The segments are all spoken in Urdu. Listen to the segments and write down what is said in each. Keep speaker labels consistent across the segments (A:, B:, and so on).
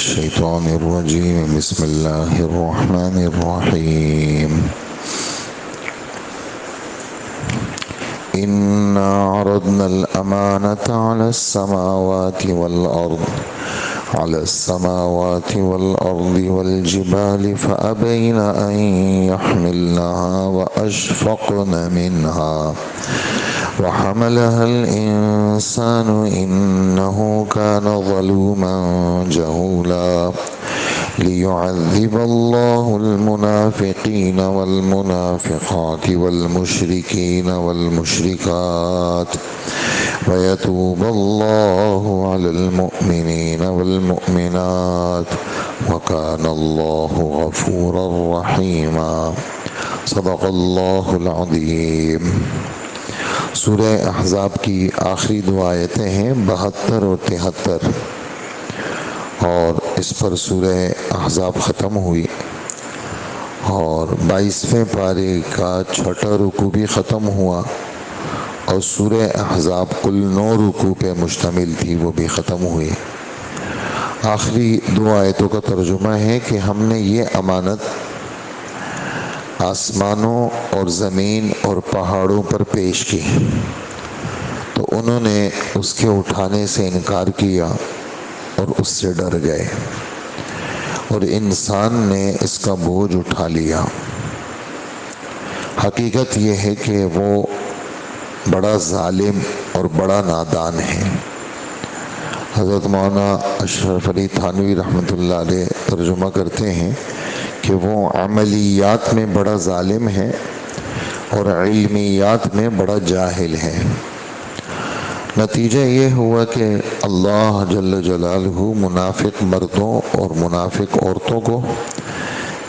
A: الشيطان الرجيم. بسم الله الرحمن الرحيم. إنا عرضنا الأمانة على السماوات والأرض والجبال فأبين أن يحملنها وأشفقن منها وحملها الإنسان إنه كان ظلوما جهولا ليعذب الله المنافقين والمنافقات والمشركين والمشركات ويتوب الله على المؤمنين والمؤمنات وكان الله غفورا رحيما. صدق اللہ العظیم. سورہ احزاب کی آخری دو آیتیں ہیں 72 اور 73، اور اس پر سورہ احزاب ختم ہوئی اور 22ویں پارے کا 6واں رکوع بھی ختم ہوا، اور سورہ احزاب کل 9 رکوع پہ مشتمل تھی، وہ بھی ختم ہوئی. آخری دو آیتوں کا ترجمہ ہے کہ ہم نے یہ امانت آسمانوں اور زمین اور پہاڑوں پر پیش کی تو انہوں نے اس کے اٹھانے سے انکار کیا اور اس سے ڈر گئے، اور انسان نے اس کا بوجھ اٹھا لیا. حقیقت یہ ہے کہ وہ بڑا ظالم اور بڑا نادان ہے. حضرت مولانا اشرف علی تھانوی رحمۃ اللہ علیہ ترجمہ کرتے ہیں کہ وہ عملیات میں بڑا ظالم ہے اور علمیات میں بڑا جاہل ہے. نتیجہ یہ ہوا کہ اللہ جل جلالہ منافق مردوں اور منافق عورتوں کو،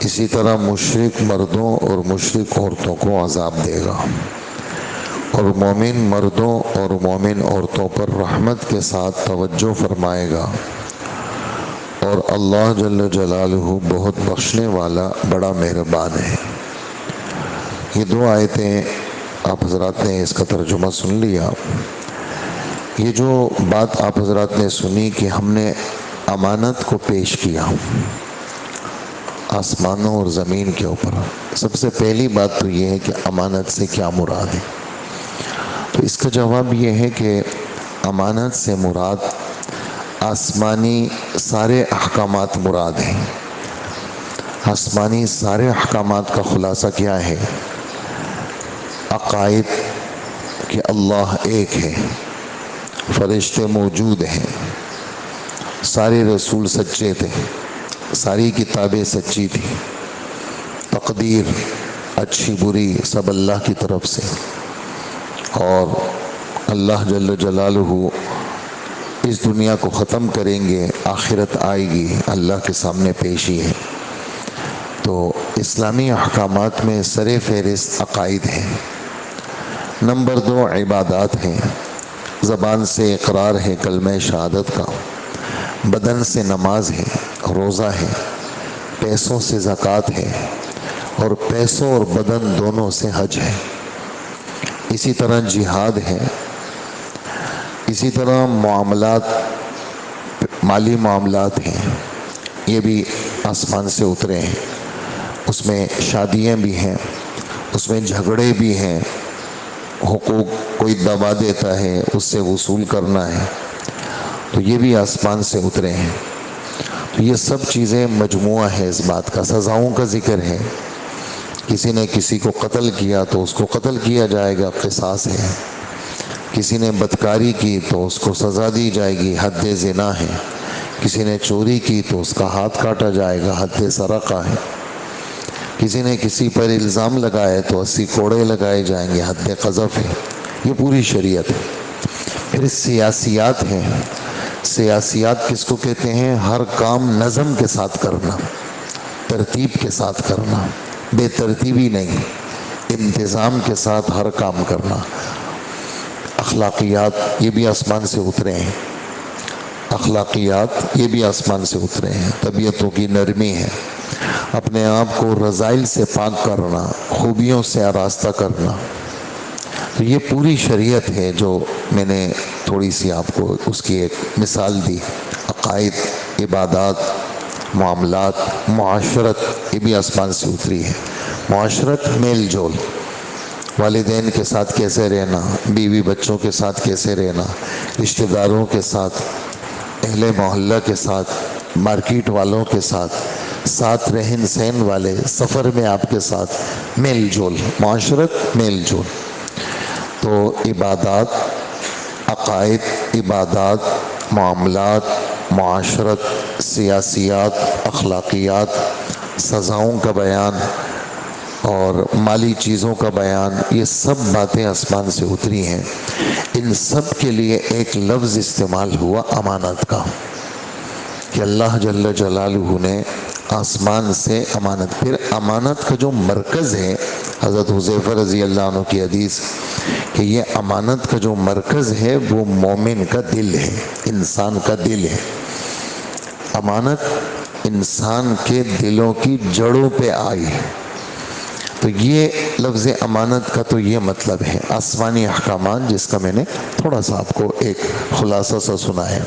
A: اسی طرح مشرک مردوں اور مشرک عورتوں کو عذاب دے گا، اور مومن مردوں اور مومن عورتوں پر رحمت کے ساتھ توجہ فرمائے گا، اور اللہ جل جلالہ بہت بخشنے والا بڑا مہربان ہے. یہ دو آیتیں آپ حضرات نے اس کا ترجمہ سن لیا. یہ جو بات آپ حضرات نے سنی کہ ہم نے امانت کو پیش کیا آسمانوں اور زمین کے اوپر، سب سے پہلی بات تو یہ ہے کہ امانت سے کیا مراد ہے. تو اس کا جواب یہ ہے کہ امانت سے مراد آسمانی سارے احکامات مراد ہیں. آسمانی سارے احکامات کا خلاصہ کیا ہے؟ عقائد کہ اللہ ایک ہے، فرشتے موجود ہیں، سارے رسول سچے تھے، ساری کتابیں سچی تھی، تقدیر اچھی بری سب اللہ کی طرف سے، اور اللہ جل جلالہ اس دنیا کو ختم کریں گے، آخرت آئے گی، اللہ کے سامنے پیشی ہے. تو اسلامی احکامات میں سر فہرست عقائد ہیں. نمبر 2 عبادات ہیں. زبان سے اقرار ہے کلمہ شہادت کا، بدن سے نماز ہے، روزہ ہے، پیسوں سے زکوٰۃ ہے، اور پیسوں اور بدن دونوں سے حج ہے. اسی طرح جہاد ہے. اسی طرح معاملات، مالی معاملات ہیں، یہ بھی آسمان سے اترے ہیں. اس میں شادیاں بھی ہیں، اس میں جھگڑے بھی ہیں، حقوق کوئی دبا دیتا ہے اس سے وصول کرنا ہے، تو یہ بھی آسمان سے اترے ہیں. تو یہ سب چیزیں مجموعہ ہے اس بات کا. سزاؤں کا ذکر ہے. کسی نے کسی کو قتل کیا تو اس کو قتل کیا جائے گا، قصاص ہے. کسی نے بدکاری کی تو اس کو سزا دی جائے گی، حد زنا ہے. کسی نے چوری کی تو اس کا ہاتھ کاٹا جائے گا، حد سرقہ ہے. کسی نے کسی پر الزام لگایا تو 80 کوڑے لگائے جائیں گے، حد قذف ہے. یہ پوری شریعت ہے. پھر سیاسیات ہیں. سیاسیات کس کو کہتے ہیں؟ ہر کام نظم کے ساتھ کرنا، ترتیب کے ساتھ کرنا، بے ترتیبی نہیں، انتظام کے ساتھ ہر کام کرنا. اخلاقیات یہ بھی آسمان سے اترے ہیں. اخلاقیات یہ بھی آسمان سے اترے ہیں. طبیعتوں کی نرمی ہے، اپنے آپ کو رذائل سے پاک کرنا، خوبیوں سے آراستہ کرنا. تو یہ پوری شریعت ہے جو میں نے تھوڑی سی آپ کو اس کی ایک مثال دی. عقائد، عبادات، معاملات، معاشرت، یہ بھی آسمان سے اتری ہے۔ معاشرت میل جول، والدین کے ساتھ کیسے رہنا، بیوی بچوں کے ساتھ کیسے رہنا، رشتہ داروں کے ساتھ، اہل محلہ کے ساتھ، مارکیٹ والوں کے ساتھ رہن سہن والے، سفر میں آپ کے ساتھ میل جول، معاشرت میل جول۔ تو عبادات، عقائد، عبادات، معاملات، معاشرت، سیاسیات، اخلاقیات، سزاؤں کا بیان اور مالی چیزوں کا بیان، یہ سب باتیں آسمان سے اتری ہیں۔ ان سب کے لیے ایک لفظ استعمال ہوا امانت کا، کہ اللہ جل جلالہ نے آسمان سے امانت۔ پھر امانت کا جو مرکز ہے، حضرت حذیفہ رضی اللہ عنہ کی حدیث کہ یہ امانت کا جو مرکز ہے وہ مومن کا دل ہے، انسان کا دل ہے۔ امانت انسان کے دلوں کی جڑوں پہ آئی ہے۔ تو یہ لفظ امانت کا تو یہ مطلب ہے، آسمانی احکامات، جس کا میں نے تھوڑا سا آپ کو ایک خلاصہ سا سنا ہے۔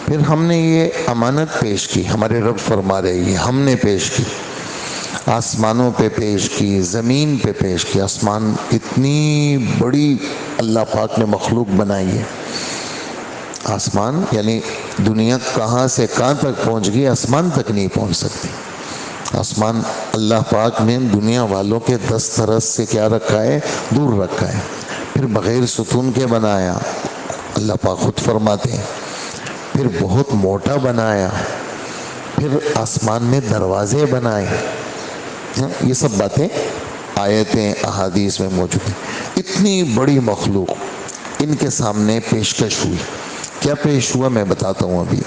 A: پھر ہم نے یہ امانت پیش کی، ہمارے رب فرما رہے ہیں ہم نے پیش کی، آسمانوں پہ پیش کی، زمین پہ پیش کی۔ آسمان اتنی بڑی اللہ پاک نے مخلوق بنائی ہے۔ آسمان یعنی دنیا کہاں سے کہاں تک پہنچ گئی، آسمان تک نہیں پہنچ سکتی۔ آسمان اللہ پاک نے دنیا والوں کے دسترس سے کیا رکھا ہے، دور رکھا ہے۔ پھر بغیر ستون کے بنایا، اللہ پاک خود فرماتے ہیں۔ پھر بہت موٹا بنایا، پھر آسمان میں دروازے بنائے۔ یہ سب باتیں آیتیں احادیث میں موجود ہیں۔ اتنی بڑی مخلوق ان کے سامنے پیشکش ہوئی۔ کیا پیش ہوا میں بتاتا ہوں ابھی۔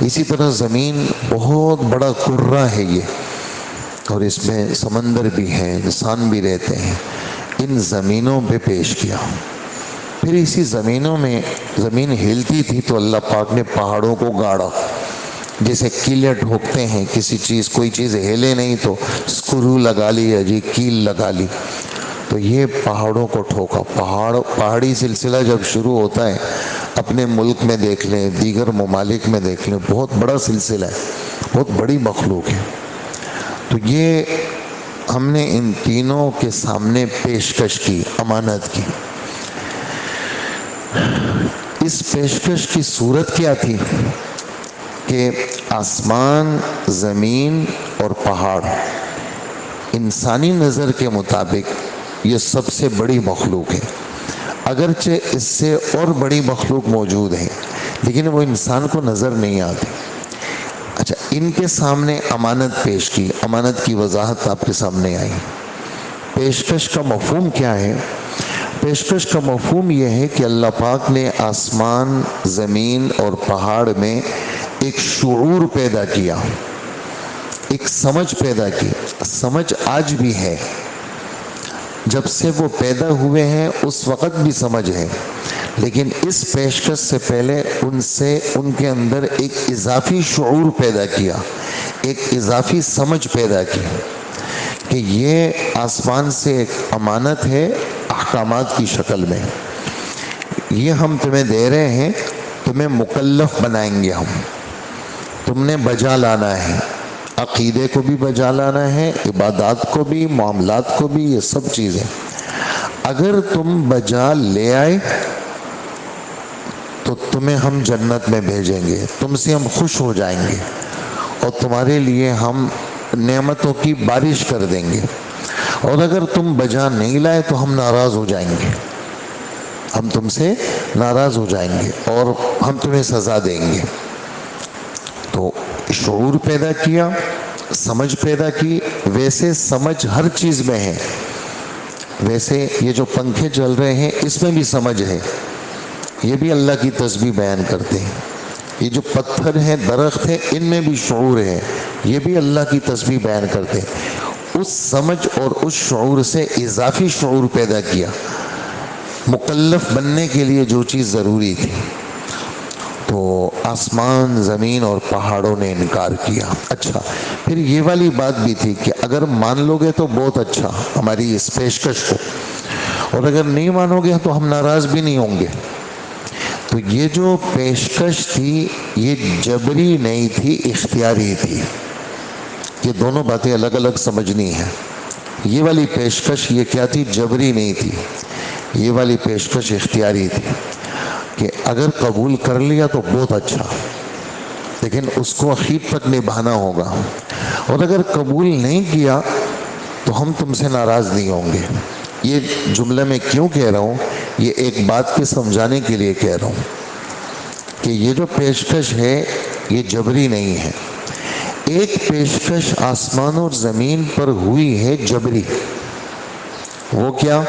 A: اسی طرح زمین بہت بڑا کرہ ہے یہ، اور اس میں سمندر بھی ہے، انسان بھی رہتے ہیں۔ ان زمینوں پہ پیش کیا۔ پھر اسی زمینوں میں زمین ہلتی تھی تو اللہ پاک نے پہاڑوں کو گاڑا، جیسے کیلیں ٹھوکتے ہیں کسی چیز، کوئی چیز ہلے نہیں تو اسکرو لگا لیا جی، کیل لگا لی، تو یہ پہاڑوں کو ٹھوکا۔ پہاڑی سلسلہ جب شروع ہوتا ہے، اپنے ملک میں دیکھ لیں، دیگر ممالک میں دیکھ لیں، بہت بڑا سلسلہ ہے، بہت بڑی مخلوق ہے۔ تو یہ ہم نے ان تینوں کے سامنے پیشکش کی، امانت کی۔ اس پیشکش کی صورت کیا تھی کہ آسمان، زمین اور پہاڑ انسانی نظر کے مطابق یہ سب سے بڑی مخلوق ہے۔ اگرچہ اس سے اور بڑی مخلوق موجود ہے لیکن وہ انسان کو نظر نہیں آتی۔ اچھا، ان کے سامنے امانت پیش کی، امانت کی وضاحت آپ کے سامنے آئی۔ پیشکش کا مفہوم کیا ہے؟ پیشکش کا مفہوم یہ ہے کہ اللہ پاک نے آسمان، زمین اور پہاڑ میں ایک شعور پیدا کیا، ایک سمجھ پیدا کی۔ سمجھ آج بھی ہے، جب سے وہ پیدا ہوئے ہیں اس وقت بھی سمجھ ہے، لیکن اس پیشکش سے پہلے ان کے اندر ایک اضافی شعور پیدا کیا، ایک اضافی سمجھ پیدا کی کہ یہ آسمان سے ایک امانت ہے احکامات کی شکل میں، یہ ہم تمہیں دے رہے ہیں، تمہیں مکلف بنائیں گے ہم، تم نے بجا لانا ہے، عقیدے کو بھی بجا لانا ہے، عبادات کو بھی، معاملات کو بھی، یہ سب چیزیں۔ اگر تم بجا لے آئے تو تمہیں ہم جنت میں بھیجیں گے، تم سے ہم خوش ہو جائیں گے اور تمہارے لیے ہم نعمتوں کی بارش کر دیں گے۔ اور اگر تم بجا نہیں لائے تو ہم ناراض ہو جائیں گے، ہم تم سے ناراض ہو جائیں گے اور ہم تمہیں سزا دیں گے۔ تو شعور پیدا کیا، سمجھ پیدا کی۔ ویسے سمجھ ہر چیز میں ہے، ویسے یہ جو پنکھے چل رہے ہیں اس میں بھی سمجھ ہے، یہ بھی اللہ کی تسبیح بیان کرتے ہیں۔ یہ جو پتھر ہیں، درخت ہیں، ان میں بھی شعور ہے، یہ بھی اللہ کی تسبیح بیان کرتے ہیں۔ اس سمجھ اور اس شعور سے اضافی شعور پیدا کیا، مکلف بننے کے لیے جو چیز ضروری تھی۔ تو آسمان، زمین اور پہاڑوں نے انکار کیا۔ اچھا، پھر یہ والی بات بھی تھی کہ اگر مان لو گے تو بہت اچھا ہماری اس پیشکش کو، اور اگر نہیں مانو گے تو ہم ناراض بھی نہیں ہوں گے۔ تو یہ جو پیشکش تھی یہ جبری نہیں تھی، اختیاری تھی۔ یہ دونوں باتیں الگ الگ سمجھنی ہیں۔ یہ والی پیشکش یہ کیا تھی؟ جبری نہیں تھی، یہ والی پیشکش اختیاری تھی کہ اگر قبول کر لیا تو بہت اچھا، لیکن اس کو اخیر تک نبھانا ہوگا، اور اگر قبول نہیں کیا تو ہم تم سے ناراض نہیں ہوں گے۔ یہ جملہ میں کیوں کہہ رہا ہوں؟ یہ ایک بات کے سمجھانے کے لیے کہہ رہا ہوں کہ یہ جو پیشکش ہے یہ جبری نہیں ہے۔ ایک پیشکش آسمان اور زمین پر ہوئی ہے جبری، وہ کیا؟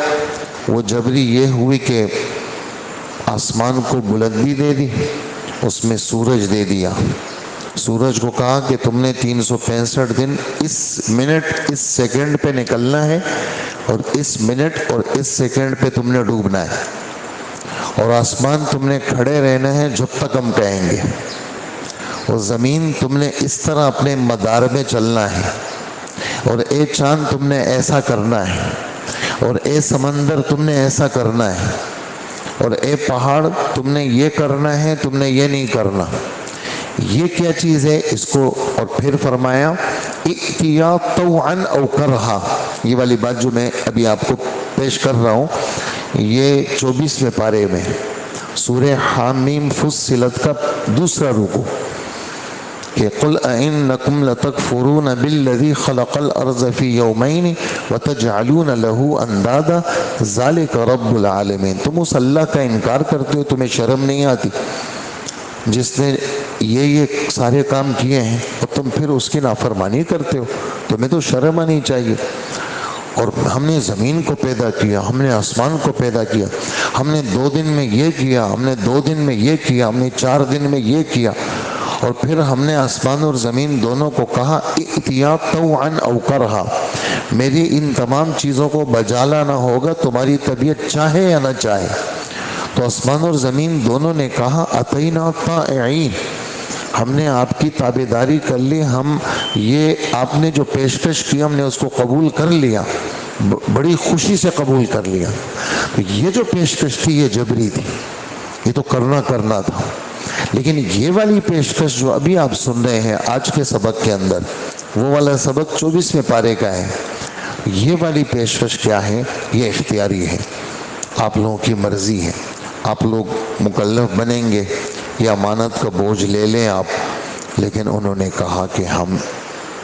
A: وہ جبری یہ ہوئی کہ آسمان کو بلندی دے دی، اس میں سورج دے دیا، سورج کو کہا کہ تم نے 365 دن اس منٹ اس سیکنڈ پہ نکلنا ہے، اور اس منٹ اور اس سیکنڈ پہ تم نے ڈوبنا ہے، اور آسمان تم نے کھڑے رہنا ہے جب تک ہم کہیں گے، اور زمین تم نے اس طرح اپنے مدار میں چلنا ہے، اور اے چاند تم نے ایسا کرنا ہے، اور اے سمندر تم نے ایسا کرنا ہے، اور اے پہاڑ تم نے یہ کرنا ہے، تم نے یہ نہیں کرنا۔ یہ کیا چیز ہے؟ اس کو اور پھر فرمایا ائتیا طوعا او کرہا۔ یہ والی بات جو میں ابھی آپ کو پیش کر رہا ہوں یہ 24ویں پارے میں سورہ حامیم فصلت کا دوسرا رکوع کہ قل ائنکم لتکفرون بالذی خلق الارض فی یومین وتجعلون له اندادا ذلک رب العالمین۔ تم اس اللہ کا انکار کرتے ہو، تمہیں شرم نہیں آتی جس نے یہ سارے کام کیے ہیں، اور تم پھر اس کی نافرمانی کرتے ہو؟ تمہیں تو شرم آنی چاہیے۔ اور ہم نے زمین کو پیدا کیا، ہم نے آسمان کو پیدا کیا، ہم نے 2 دن میں یہ کیا، ہم نے 2 دن میں یہ کیا، ہم نے 4 دن میں یہ کیا، اور پھر ہم نے آسمان اور زمین دونوں کو کہا ائتیا طوعا او کرہا، میری ان تمام چیزوں کو بجا لانا ہوگا تمہاری طبیعت چاہے یا نہ چاہے۔ تو آسمان اور زمین دونوں نے کہا اتینا طائعین، ہم نے آپ کی تابعداری کر لی، ہم یہ آپ نے جو پیشکش کی ہم نے اس کو قبول کر لیا، بڑی خوشی سے قبول کر لیا۔ تو یہ جو پیشکش تھی یہ جبری تھی، یہ تو کرنا تھا۔ لیکن یہ والی پیشکش جو ابھی آپ سن رہے ہیں آج کے سبق کے اندر، وہ والا سبق 24ویں پارے کا ہے، یہ والی پیشکش کیا ہے؟ یہ اختیاری ہے، آپ لوگوں کی مرضی ہے، آپ لوگ مکلف بنیں گے یا امانت کا بوجھ لے لیں آپ، لیکن انہوں نے کہا کہ ہم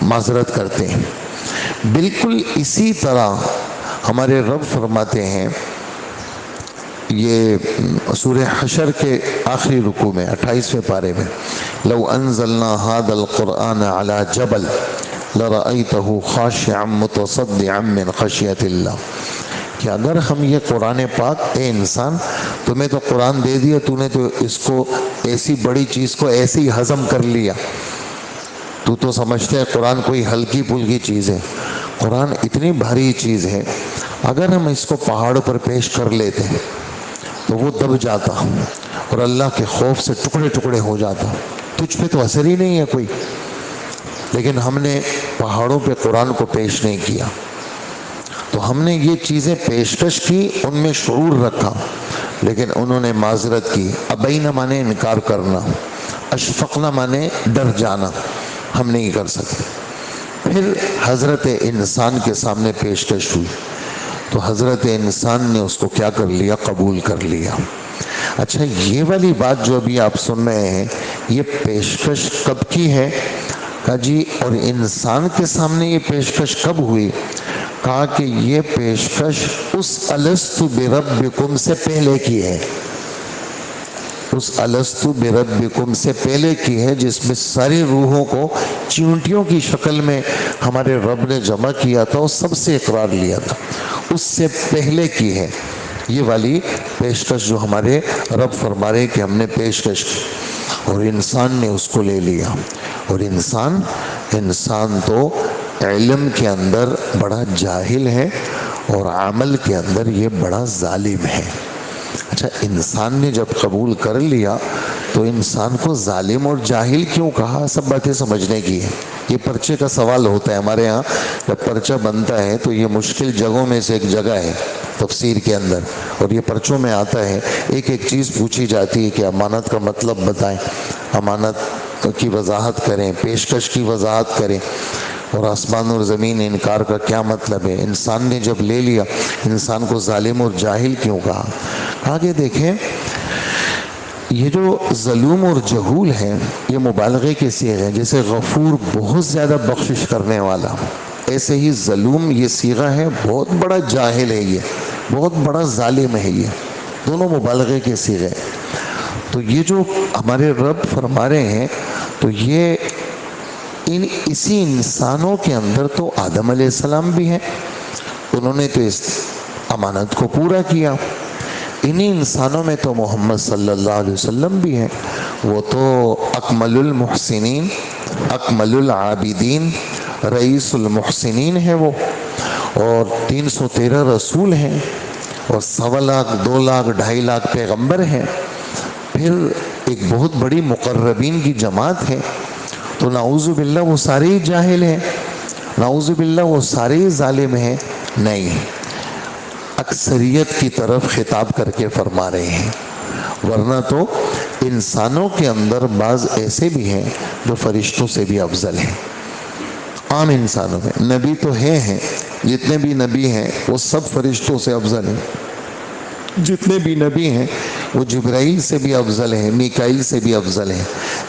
A: معذرت کرتے ہیں۔ بالکل اسی طرح ہمارے رب فرماتے ہیں، یہ سورہ حشر کے آخری رکوع میں 28ویں پارے میں لو انزلنا هذا القرآن على جبل لرأيته خاشعا متصدعا من خشیۃ اللہ، کہ اگر ہم یہ قرآن پاک، اے انسان تمہیں تو قرآن دے دیا، تو نے تو اس کو ایسی بڑی چیز کو ایسے ہی ہضم کر لیا، تو سمجھتے ہے قرآن کوئی ہلکی پھلکی چیز ہے، قرآن اتنی بھاری چیز ہے، اگر ہم اس کو پہاڑوں پر پیش کر لیتے تو وہ دب جاتا اور اللہ کے خوف سے ٹکڑے ٹکڑے ہو جاتا، تجھ پہ تو اثر ہی نہیں ہے کوئی۔ لیکن ہم نے پہاڑوں پہ قرآن کو پیش نہیں کیا، تو ہم نے یہ چیزیں پیشکش کی، ان میں شعور رکھا، لیکن انہوں نے معذرت کی۔ ابینا مانے انکار کرنا، اشفقنا مانے ڈر جانا، ہم نہیں کر سکتے۔ پھر حضرت انسان کے سامنے پیشکش ہوئی تو حضرت انسان نے اس کو کیا کر لیا؟ قبول کر لیا۔ اچھا، یہ والی بات جو ابھی آپ سن رہے ہیں یہ پیشکش کب کی ہے؟ کہا جی، اور انسان کے سامنے یہ پیشکش کب ہوئی؟ کہا کہ یہ پیشکش اس الستُ بربکم سے پہلے کی ہے، اس الستُ بربکم سے پہلے کی ہے، جس میں ساری روحوں کو چیونٹیوں کی شکل میں ہمارے رب نے جمع کیا تھا اور سب سے اقرار لیا تھا، اس سے پہلے کی ہے یہ والی پیشکش جو ہمارے رب فرما رہے کہ ہم نے پیشکش کی، اور انسان نے اس کو لے لیا۔ اور انسان تو علم کے اندر بڑا جاہل ہے اور عمل کے اندر یہ بڑا ظالم ہے۔ اچھا، انسان نے جب قبول کر لیا تو انسان کو ظالم اور جاہل کیوں کہا؟ سب باتیں سمجھنے کی ہے۔ یہ پرچے کا سوال ہوتا ہے ہمارے ہاں، جب پرچہ بنتا ہے تو یہ مشکل جگہوں میں سے ایک جگہ ہے تفسیر کے اندر، اور یہ پرچوں میں آتا ہے، ایک ایک چیز پوچھی جاتی ہے کہ امانت کا مطلب بتائیں، امانت کی وضاحت کریں، پیشکش کی وضاحت کریں، اور آسمان اور زمین انکار کا کیا مطلب ہے، انسان نے جب لے لیا انسان کو ظالم اور جاہل کیوں کہا؟ آگے دیکھیں، یہ جو ظلوم اور جہول ہیں یہ مبالغے کے صیغے ہیں، جیسے غفور بہت زیادہ بخشش کرنے والا، ایسے ہی ظلوم یہ صیغہ ہے بہت بڑا جاہل ہے، یہ بہت بڑا ظالم ہے، یہ دونوں مبالغے کے صیغے۔ تو یہ جو ہمارے رب فرما رہے ہیں تو یہ اسی انسانوں کے اندر تو آدم علیہ السلام بھی ہیں، انہوں نے تو اس امانت کو پورا کیا، انہی انسانوں میں تو محمد صلی اللہ علیہ وسلم بھی ہیں، وہ تو اکمل المحسنین، اکمل العابدین، رئیس المحسنین ہے وہ، اور 313 رسول ہیں، اور 1.25 لاکھ 2 لاکھ 2.5 لاکھ پیغمبر ہیں، پھر ایک بہت بڑی مقربین کی جماعت ہے، تو نعوذ باللہ وہ سارے ہی جاہل ہیں، نعوذ باللہ وہ سارے ہی ظالم ہیں؟ نہیں، اکثریت کی طرف خطاب کر کے فرما رہے ہیں، ورنہ تو انسانوں کے اندر بعض ایسے بھی ہیں جو فرشتوں سے بھی افضل ہیں، عام انسانوں میں نبی تو ہیں، جتنے بھی نبی ہیں وہ سب فرشتوں سے افضل ہیں، جتنے بھی نبی ہیں وہ جبرائیل سے بھی افضل ہیں، میکائیل سے بھی افضل ہیں،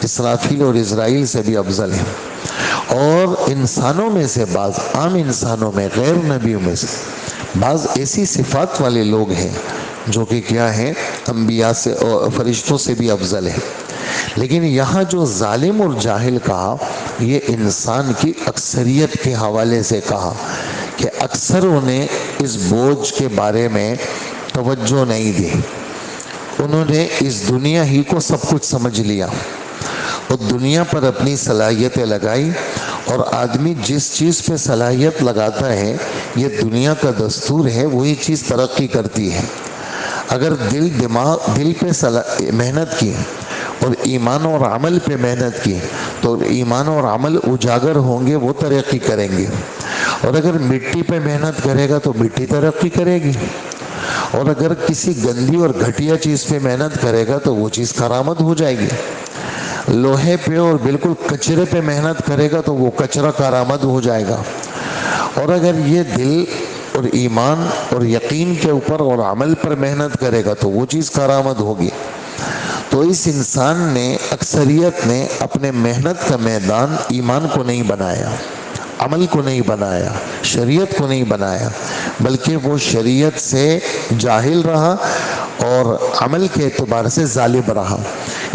A: اسرافیل اور اسرائیل سے بھی افضل ہیں، اور انسانوں میں سے بعض، عام انسانوں میں، غیر نبیوں میں سے بعض ایسی صفات والے لوگ ہیں جو کہ کیا ہیں، انبیاء سے اور فرشتوں سے بھی افضل ہیں، لیکن یہاں جو ظالم اور جاہل کہا یہ انسان کی اکثریت کے حوالے سے کہا کہ اکثروں نے اس بوجھ کے بارے میں توجہ نہیں دی، انہوں نے اس دنیا ہی کو سب کچھ سمجھ لیا اور دنیا پر اپنی صلاحیتیں لگائی، اور آدمی جس چیز پہ صلاحیت لگاتا ہے یہ دنیا کا دستور ہے، وہی چیز ترقی کرتی ہے۔ اگر دل پہ محنت کی اور ایمان اور عمل پہ محنت کی تو ایمان اور عمل اجاگر ہوں گے، وہ ترقی کریں گے، اور اگر مٹی پہ محنت کرے گا تو مٹی ترقی کرے گی، اور اگر کسی گندی اور گھٹیا چیز پہ محنت کرے گا تو وہ چیز کارآمد ہو جائے گی، لوہے پہ اور بالکل کچرے پہ محنت کرے گا تو وہ کچرا کارآمد ہو جائے گا، اور اگر یہ دل اور ایمان اور یقین کے اوپر اور عمل پر محنت کرے گا تو وہ چیز کارآمد ہوگی۔ تو اس انسان نے، اکثریت نے اپنے محنت کا میدان ایمان کو نہیں بنایا، عمل کو نہیں بنایا، شریعت کو نہیں بنایا، بلکہ وہ شریعت سے جاہل رہا اور عمل کے اعتبار سے ظالم رہا،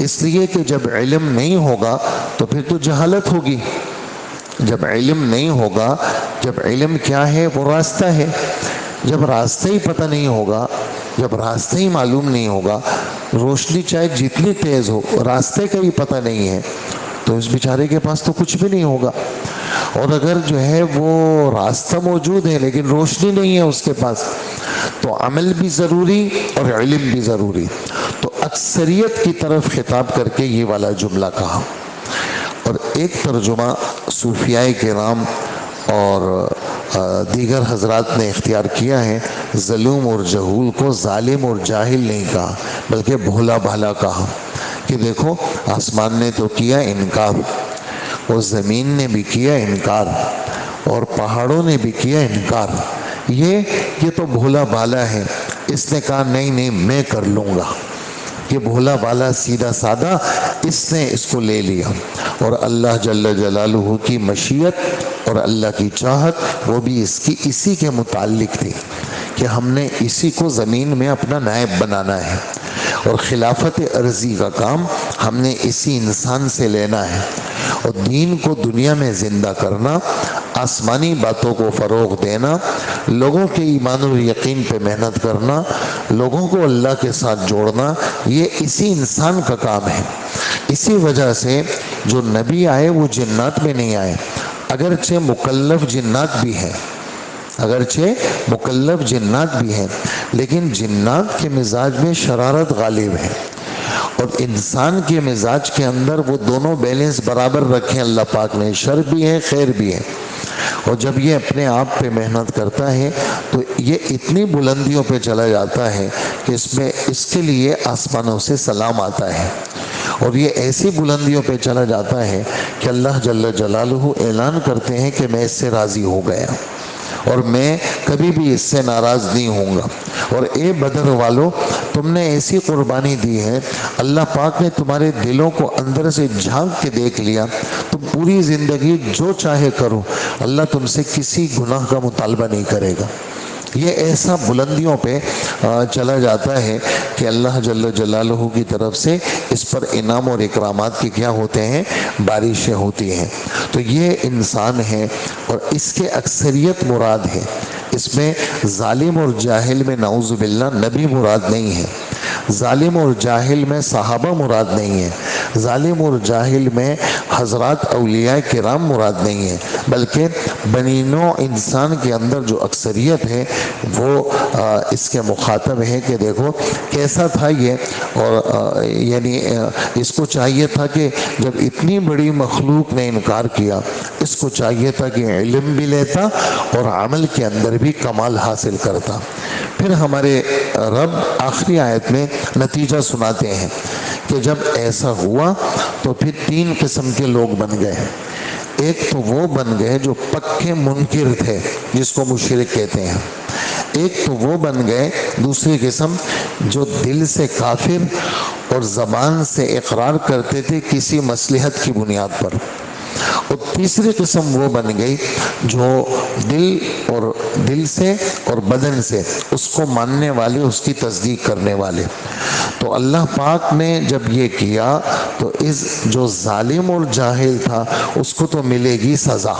A: اس لیے کہ جب علم نہیں ہوگا تو پھر تو جہالت ہوگی، جب علم نہیں ہوگا، جب علم کیا ہے، وہ راستہ ہے، جب راستہ ہی پتہ نہیں ہوگا، جب راستہ ہی معلوم نہیں ہوگا، روشنی چاہے جتنی تیز ہو، راستے کا ہی پتہ نہیں ہے تو اس بیچارے کے پاس تو کچھ بھی نہیں ہوگا، اور اگر جو ہے وہ راستہ موجود ہے لیکن روشنی نہیں ہے اس کے پاس تو عمل بھی ضروری اور علم بھی ضروری، تو اکثریت کی طرف خطاب کر کے یہ والا جملہ کہا۔ اور ایک ترجمہ صوفیاء کرام اور دیگر حضرات نے اختیار کیا ہے، ظلوم اور جہول کو ظالم اور جاہل نہیں کہا بلکہ بھولا بھالا کہا، کہ دیکھو آسمان نے تو کیا انکار، اور زمین نے بھی کیا انکار، اور پہاڑوں نے بھی کیا انکار، یہ تو بھولا بھالا ہے، اس نے کہا نہیں میں کر لوں گا، یہ بھولا بالا سیدھا سادہ اس نے اس کو لے لیا، اور اللہ جل جلالہ کی مشیت اور اللہ کی چاہت وہ بھی اسی کے متعلق تھی کہ ہم نے اسی کو زمین میں اپنا نائب بنانا ہے، اور خلافت ارضی کا کام ہم نے اسی انسان سے لینا ہے، اور دین کو دنیا میں زندہ کرنا، آسمانی باتوں کو فروغ دینا، لوگوں کے ایمان اور یقین پہ محنت کرنا، لوگوں کو اللہ کے ساتھ جوڑنا، یہ اسی انسان کا کام ہے۔ اسی وجہ سے جو نبی آئے وہ جنات میں نہیں آئے، اگرچہ مکلف جنات بھی ہیں، اگرچہ مکلف جنات بھی ہیں، لیکن جنات کے مزاج میں شرارت غالب ہے، اور انسان کے مزاج کے اندر وہ دونوں بیلنس برابر رکھیں اللہ پاک نے، شر بھی ہے خیر بھی ہے، اور جب یہ اپنے آپ پہ محنت کرتا ہے تو یہ اتنی بلندیوں پہ چلا جاتا ہے کہ اس کے لیے آسمانوں سے سلام آتا ہے، اور یہ ایسی بلندیوں پہ چلا جاتا ہے کہ اللہ جل جلالہ اعلان کرتے ہیں کہ میں اس سے راضی ہو گیا اور میں کبھی بھی اس سے ناراض نہیں ہوں گا۔ اور اے بدر والو، تم نے ایسی قربانی دی ہے، اللہ پاک نے تمہارے دلوں کو اندر سے جھانک کے دیکھ لیا، تم پوری زندگی جو چاہے کرو، اللہ تم سے کسی گناہ کا مطالبہ نہیں کرے گا۔ یہ ایسا بلندیوں پہ چلا جاتا ہے کہ اللہ جل جلالہ کی طرف سے اس پر انعام اور اکرامات کی کیا ہوتے ہیں، بارشیں ہوتی ہیں۔ تو یہ انسان ہے اور اس کے اکثریت مراد ہے، اس میں ظالم اور جاہل میں نعوذ باللہ نبی مراد نہیں ہے، ظالم اور جاہل میں صحابہ مراد نہیں ہے، ظالم اور جاہل میں حضرات اولیاء کرام مراد نہیں ہے، بلکہ بنی نوع انسان کے اندر جو اکثریت ہے وہ اس کے مخاطب ہے کہ دیکھو کیسا تھا یہ، اور یعنی اس کو چاہیے تھا کہ جب اتنی بڑی مخلوق نے انکار کیا، اس کو چاہیے تھا کہ علم بھی لیتا اور عمل کے اندر بھی کمال حاصل کرتا۔ پھر ہمارے رب آخری آیت میں نتیجہ سناتے ہیں کہ جب ایسا ہوا تو پھر 3 قسم کے لوگ بن گئے۔ ایک تو وہ بن گئے جو پکے منکر تھے، جس کو مشرک کہتے ہیں۔ ایک تو وہ بن گئے دوسری قسم جو دل سے کافر اور زبان سے اقرار کرتے تھے کسی مصلحت کی بنیاد پر، اور تیسری قسم وہ بن گئی جو دل سے اور بدن سے اس کو ماننے والے، اس کی تصدیق کرنے والے۔ تو اللہ پاک نے جب یہ کیا تو اس جو ظالم اور جاہل تھا اس کو تو ملے گی سزا،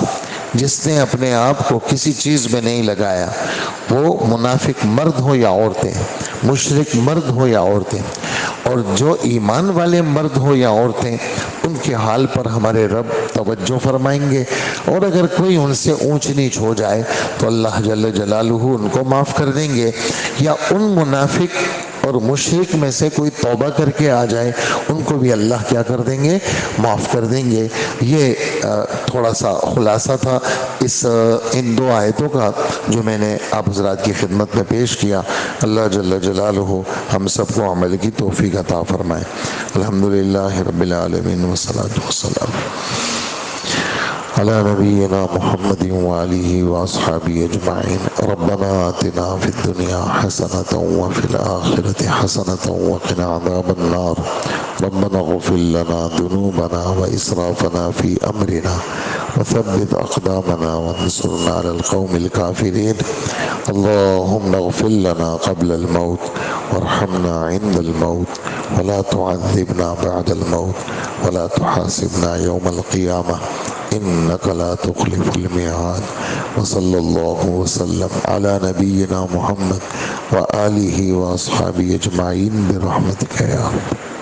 A: جس نے اپنے آپ کو کسی چیز میں نہیں لگایا، وہ منافق مرد ہو یا عورتیں، مشرک مرد ہو یا عورتیں، اور جو ایمان والے مرد ہو یا عورتیں، ان کے حال پر ہمارے رب توجہ فرمائیں گے، اور اگر کوئی ان سے اونچ نیچ ہو جائے تو اللہ جل جلالہ ان کو معاف کر دیں گے، یا ان منافق اور مشرک میں سے کوئی توبہ کر کے آ جائے ان کو بھی اللہ کیا کر دیں گے، معاف کر دیں گے۔ یہ تھوڑا سا خلاصہ تھا ان 2 آیتوں کا جو میں نے آپ حضرات کی خدمت میں پیش کیا۔ اللہ جل جلالہ ہم سب کو عمل کی توفیق عطا فرمائے۔ الحمدللہ رب العالمین والصلاة والسلام علی نبینا محمد وآلہ واصحابہ اجمعین۔ ربنا آتنا فی الدنیا حسنۃ وفی الآخرۃ حسنۃ وقنا عذاب النار۔ ربنا اغفر لنا ذنوبنا وإسرافنا فی امرنا وثبت أقدامنا وانصرنا على القوم الكافرين۔ اللهم اغفر لنا قبل الموت وارحمنا عند الموت ولا تعذبنا بعد الموت ولا تحاسبنا يوم القيامة إنك لا تخلف الميعاد۔ وصلى الله وسلم على نبينا محمد وآله وأصحابه أجمعين برحمتك يا رب۔